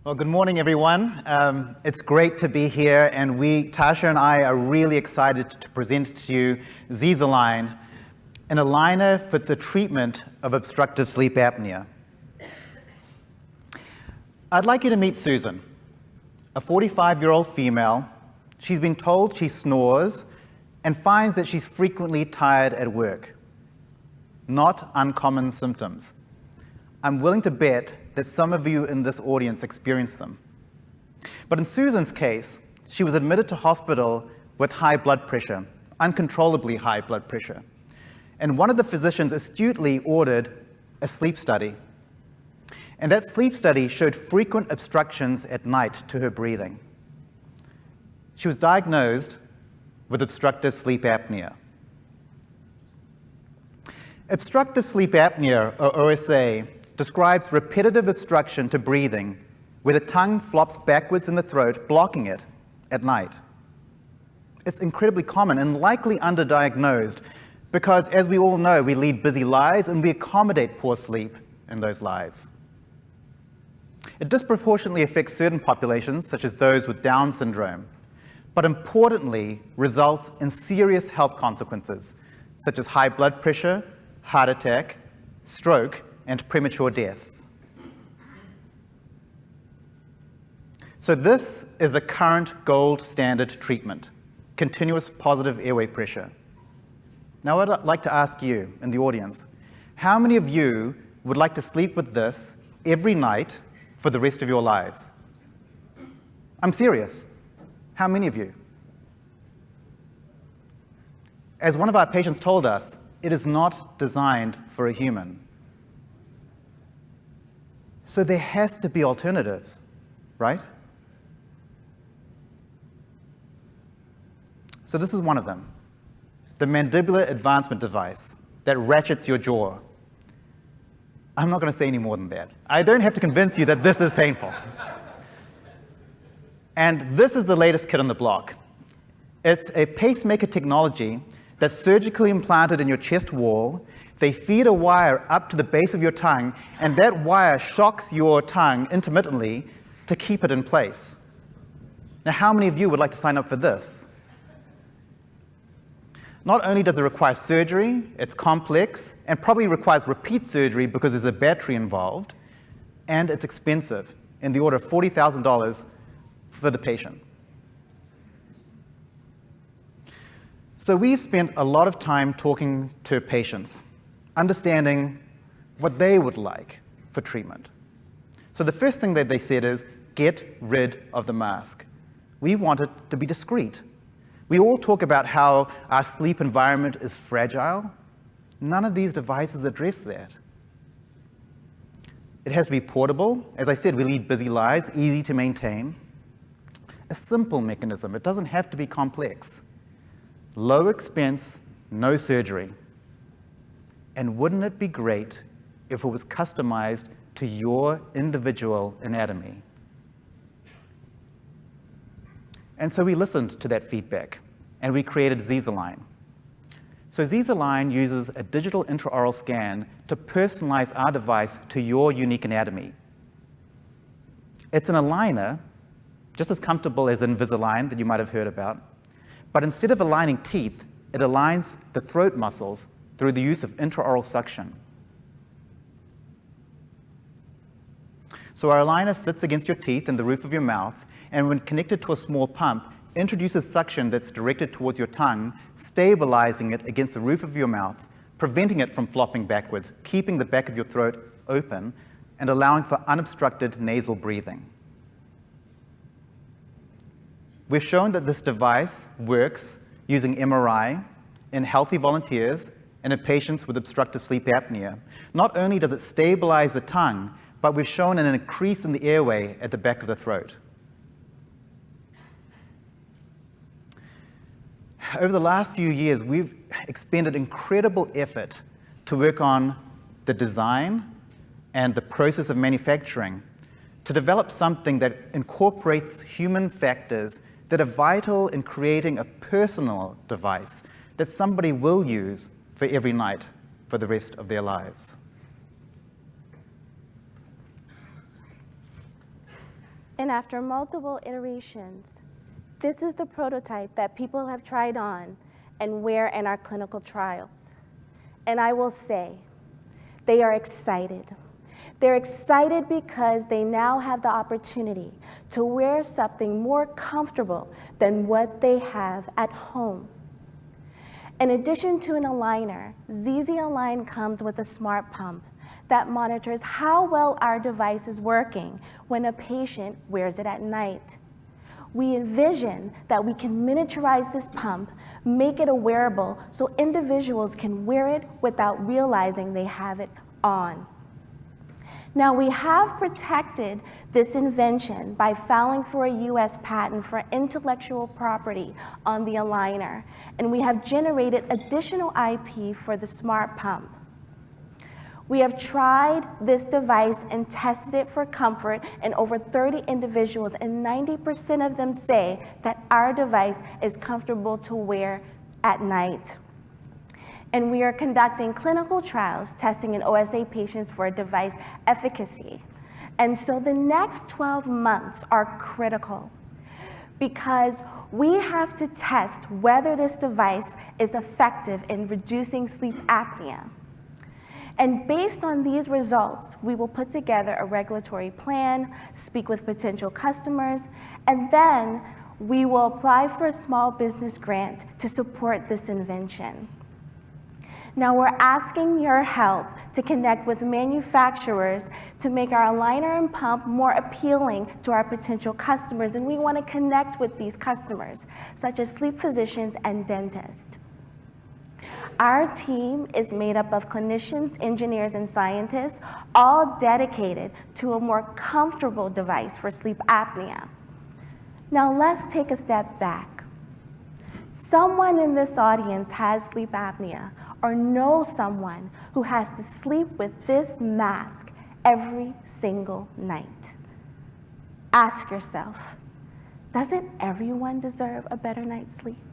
Well, good morning, everyone. It's great to be here, and Tarsha and I are really excited to present to you Rasalingam, an aligner for the treatment of obstructive sleep apnea. I'd like you to meet Susan, a 45-year-old female. She's been told she snores and finds that she's frequently tired at work. Not uncommon symptoms. I'm willing to bet that some of you in this audience experience them. But in Susan's case, she was admitted to hospital with high blood pressure, uncontrollably high blood pressure. And one of the physicians astutely ordered a sleep study. And that sleep study showed frequent obstructions at night to her breathing. She was diagnosed with obstructive sleep apnea. Obstructive sleep apnea, or OSA, describes repetitive obstruction to breathing where the tongue flops backwards in the throat, blocking it at night. It's incredibly common and likely underdiagnosed because, as we all know, we lead busy lives and we accommodate poor sleep in those lives. It disproportionately affects certain populations, such as those with Down syndrome, but importantly results in serious health consequences, such as high blood pressure, heart attack, stroke, and premature death. So this is the current gold standard treatment, continuous positive airway pressure. Now I'd like to ask you in the audience, how many of you would like to sleep with this every night for the rest of your lives? I'm serious. How many of you? As one of our patients told us, it is not designed for a human. So there has to be alternatives, right? So this is one of them, the mandibular advancement device that ratchets your jaw. I'm not going to say any more than that. I don't have to convince you that this is painful. And this is the latest kid on the block. It's a pacemaker technology that's surgically implanted in your chest wall. They feed a wire up to the base of your tongue, and that wire shocks your tongue intermittently to keep it in place. Now, how many of you would like to sign up for this? Not only does it require surgery, it's complex, and probably requires repeat surgery because there's a battery involved, and it's expensive, in the order of $40,000 for the patient. So we've spent a lot of time talking to patients, understanding what they would like for treatment. So the first thing that they said is, get rid of the mask. We want it to be discreet. We all talk about how our sleep environment is fragile. None of these devices address that. It has to be portable. As I said, we lead busy lives, easy to maintain. A simple mechanism. It doesn't have to be complex. Low expense, no surgery. And wouldn't it be great if it was customized to your individual anatomy? And so we listened to that feedback, and we created Rasalingam. So Rasalingam uses a digital intraoral scan to personalize our device to your unique anatomy. It's an aligner, just as comfortable as Invisalign that you might have heard about, but instead of aligning teeth, it aligns the throat muscles through the use of intraoral suction. So our aligner sits against your teeth and the roof of your mouth, and when connected to a small pump, introduces suction that's directed towards your tongue, stabilizing it against the roof of your mouth, preventing it from flopping backwards, keeping the back of your throat open, and allowing for unobstructed nasal breathing. We've shown that this device works using MRI in healthy volunteers and in patients with obstructive sleep apnea. Not only does it stabilize the tongue, but we've shown an increase in the airway at the back of the throat. Over the last few years, we've expended incredible effort to work on the design and the process of manufacturing to develop something that incorporates human factors that are vital in creating a personal device that somebody will use for every night for the rest of their lives. And after multiple iterations, this is the prototype that people have tried on and wear in our clinical trials. And I will say, they are excited. They're excited because they now have the opportunity to wear something more comfortable than what they have at home. In addition to an aligner, ZZ Align comes with a smart pump that monitors how well our device is working when a patient wears it at night. We envision that we can miniaturize this pump, make it a wearable so individuals can wear it without realizing they have it on. Now, we have protected this invention by filing for a US patent for intellectual property on the aligner, and we have generated additional IP for the smart pump. We have tried this device and tested it for comfort in over 30 individuals, and 90% of them say that our device is comfortable to wear at night. And we are conducting clinical trials testing in OSA patients for device efficacy. And so the next 12 months are critical because we have to test whether this device is effective in reducing sleep apnea. And based on these results, we will put together a regulatory plan, speak with potential customers, and then we will apply for a small business grant to support this invention. Now we're asking your help to connect with manufacturers to make our aligner and pump more appealing to our potential customers, and we want to connect with these customers, such as sleep physicians and dentists. Our team is made up of clinicians, engineers, and scientists, all dedicated to a more comfortable device for sleep apnea. Now let's take a step back. Someone in this audience has sleep apnea or knows someone who has to sleep with this mask every single night. Ask yourself, doesn't everyone deserve a better night's sleep?